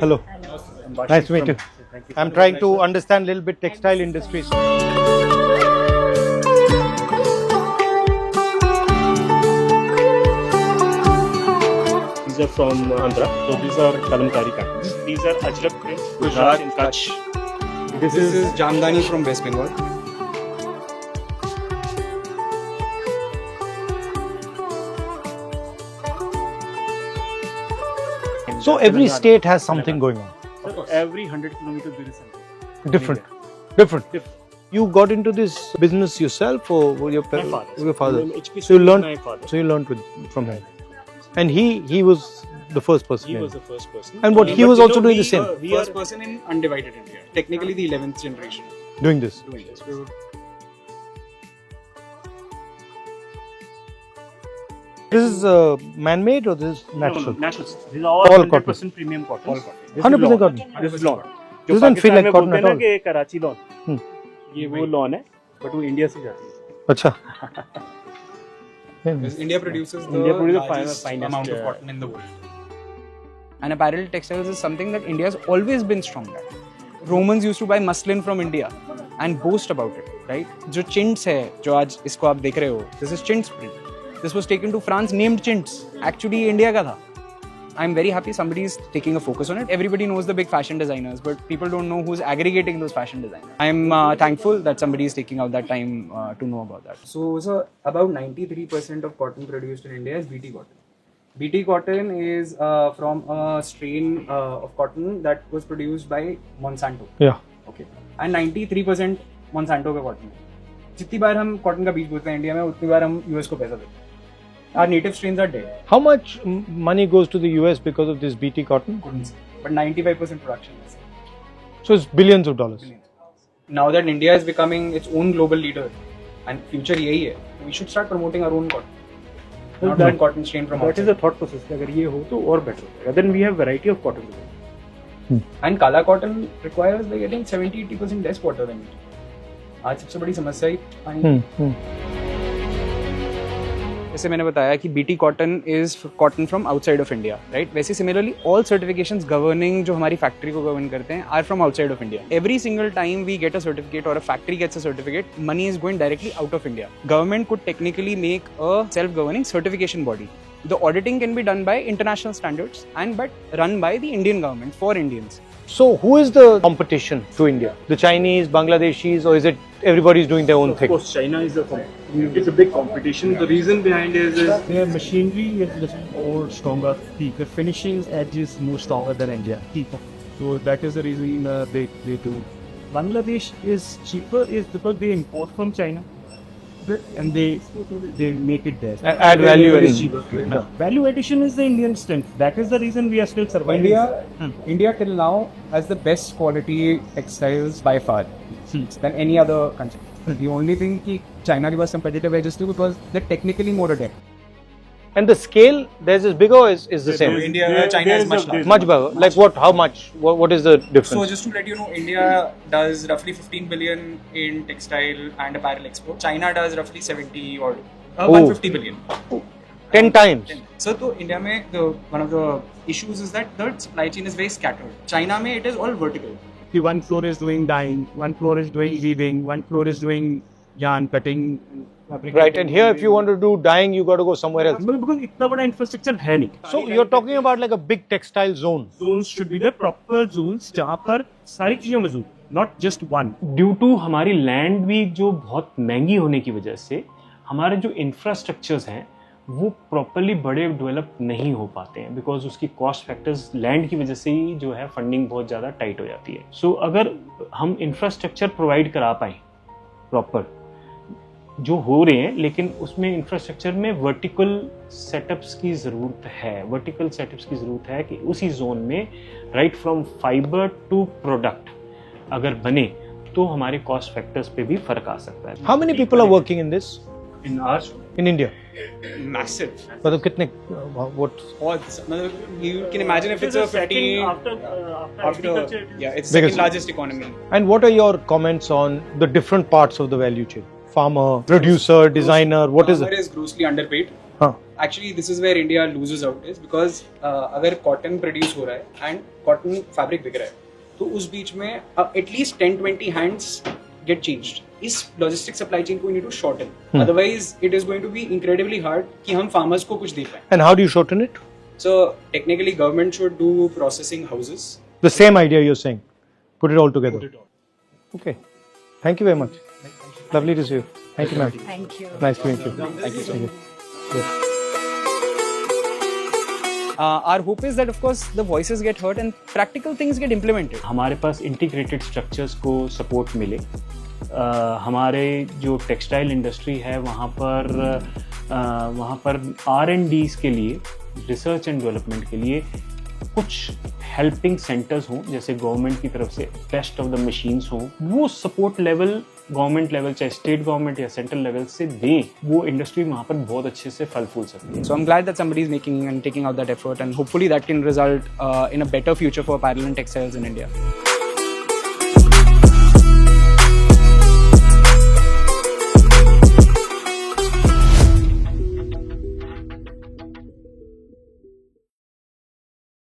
Hello. Nice to meet you. I'm trying to understand a little bit textile industries. These are from Andhra. So these are Kalamkari patterns. These are Ajrak print, Gujarat in Kutch. This is Jamdani from West Bengal. So every state has something going on. So every 100 kilometers there is something. Different. Different. You got into this business yourself or your My father. Your father. HPC So you is learned. my father. So you learned from him. And he was the first person. He in. was the first person. And what he But was you also know, doing the we, same. We are First person in undivided India. Technically the 11th generation Doing this. doing this. This is man-made or this is natural? Natural. These are all All 100% cotton. premium cotton. All cotton. This is 100% lawn. cotton. This is lawn. This doesn't feel like cotton at all. कि Karachi lawn Hmm. ये वो lawn है but वो India से जाती है अच्छा. Because India produces the India produces the largest finest, amount of cotton in the world. And apparel textiles is something that India has always been strong at. Romans used to buy muslin from India and boast about it, right? जो chintz है, जो आज इसको आप देख रहे हो, this is chintz print. This was taken to France, named chintz. Actually, India का था. I'm very happy somebody is taking a focus on it. Everybody knows the big fashion designers, but people don't know who's aggregating those fashion designers. I'm thankful that somebody is taking out that time to know about that. So about 93% of cotton produced in India is BT cotton. BT cotton is from a strain of cotton that was produced by Monsanto. Yeah. Okay. And 93% Monsanto का cotton है. जितनी बार हम cotton का बीज बोते हैं India में उतनी बार हम US को पैसा देते हैं. Our native strains are dead. How much money goes to the US because of this BT cotton? Couldn't say. But 95% production is. So it's billions of dollars. Now that India is becoming its own global leader and future यही है, we should start promoting our own cotton. Not that cotton strain from That is outside. the thought process. कि अगर ये हो तो और better होगा. Then we have variety of cotton. And Kala cotton requires like getting 70-80% less water than it. आज सबसे बड़ी समस्या ही पानी. जैसे मैंने बताया कि BT cotton is cotton from outside of India, right? वैसे similarly all certifications governing जो हमारी factory को govern करते हैं are from outside of India. Every single time we get a certificate or a factory gets a certificate, money is going directly out of India. Government could technically make a self-governing certification body. The auditing can be done by international standards but run by the Indian government for Indians. So who is the competition to India? The Chinese, Bangladeshis, or is it everybody's doing their own Of thing? course, China is it's a big competition. The reason behind is Their machinery is little more stronger. The finishing edge is more stronger than India. So that is the reason they do. Bangladesh is cheaper is because they import from China and they make it there. Add value Very addition. cheaper. Value addition is the Indian strength. That is the reason we are still surviving. India till now has the best quality textiles by far than any other country. The only thing कि China was competitive edges too because they're technically more adept. And the scale, theirs is bigger or is the same? China is much larger. Much bigger. Like what? How much? What is the difference? So just to let you know, India does roughly 15 billion in textile and apparel export. China does roughly 70 or 150 billion. 10 times. So to India में one of the issues is that the supply chain is very scattered. China में it is all vertical. The one floor is doing dyeing, one floor is doing weaving, one floor is doing yarn cutting. Right. And here, if you want to do dyeing, you got to go somewhere else. Because इतना बड़ा infrastructure है नहीं. So you're talking about like a big textile zone. Zones should be the proper zones जहाँ पर सारी चीजें मौजूद, not just one. Due to हमारी लैंड भी जो बहुत महंगी होने की वजह से हमारे जो इंफ्रास्ट्रक्चर्स हैं वो प्रॉपरली बड़े डेवलप नहीं हो पाते हैं बिकॉज उसकी कॉस्ट फैक्टर्स लैंड की वजह से ही जो है फंडिंग बहुत ज़्यादा टाइट हो जाती है. सो अगर हम इंफ्रास्ट्रक्चर प्रोवाइड करा पाएँ प्रॉपर जो हो रहे हैं लेकिन उसमें इंफ्रास्ट्रक्चर में वर्टिकल सेटअप्स की ज़रूरत है. वर्टिकल सेटअप्स की ज़रूरत है कि उसी जोन में right from fibre to product अगर बने तो हमारे कॉस्ट फैक्टर्स पे भी फर्क आ सकता है. How many people are working in this in hours in India? Massive. मतलब कितने? What? You can imagine if it's a 50 after yeah, it's Biggest. second largest economy. And what are your comments on the different parts of the value chain? Farmer, producer, designer. What is Farmer it? is grossly underpaid. Huh. actually this is where India loses out is because अगर cotton produce हो रहा है and cotton fabric बिक रहा है तो उस बीच में at least 10-20 hands get changed. इस logistic supply chain को we need to shorten. Otherwise it is going to be incredibly hard कि हम farmers को कुछ दे पाएं. And how do you shorten it? So technically government should do processing houses. The same idea you're saying. Put it all together. Okay. Thank you very much. Lovely to see you. Thank you, ma'am. Thank you. Nice to meet you. Thank you so much. Yes. Our hope is that of course the voices get heard and practical things get implemented. हमारे पास integrated structures को support मिले. हमारे जो textile industry है वहाँ पर R&Ds के लिए, रिसर्च एंड डेवलपमेंट के लिए कुछ हेल्पिंग सेंटर्स हों, जैसे गवर्नमेंट की तरफ से बेस्ट ऑफ द मशीन्स हों, वो सपोर्ट लेवल गवर्नमेंट लेवल चाहे स्टेट गवर्नमेंट या सेंट्रल लेवल से दें, वो इंडस्ट्री वहाँ पर बहुत अच्छे से फल फूल सकती है. So I'm glad that somebody is making and taking out that effort and hopefully that can result in a better future for apparel and textiles in India.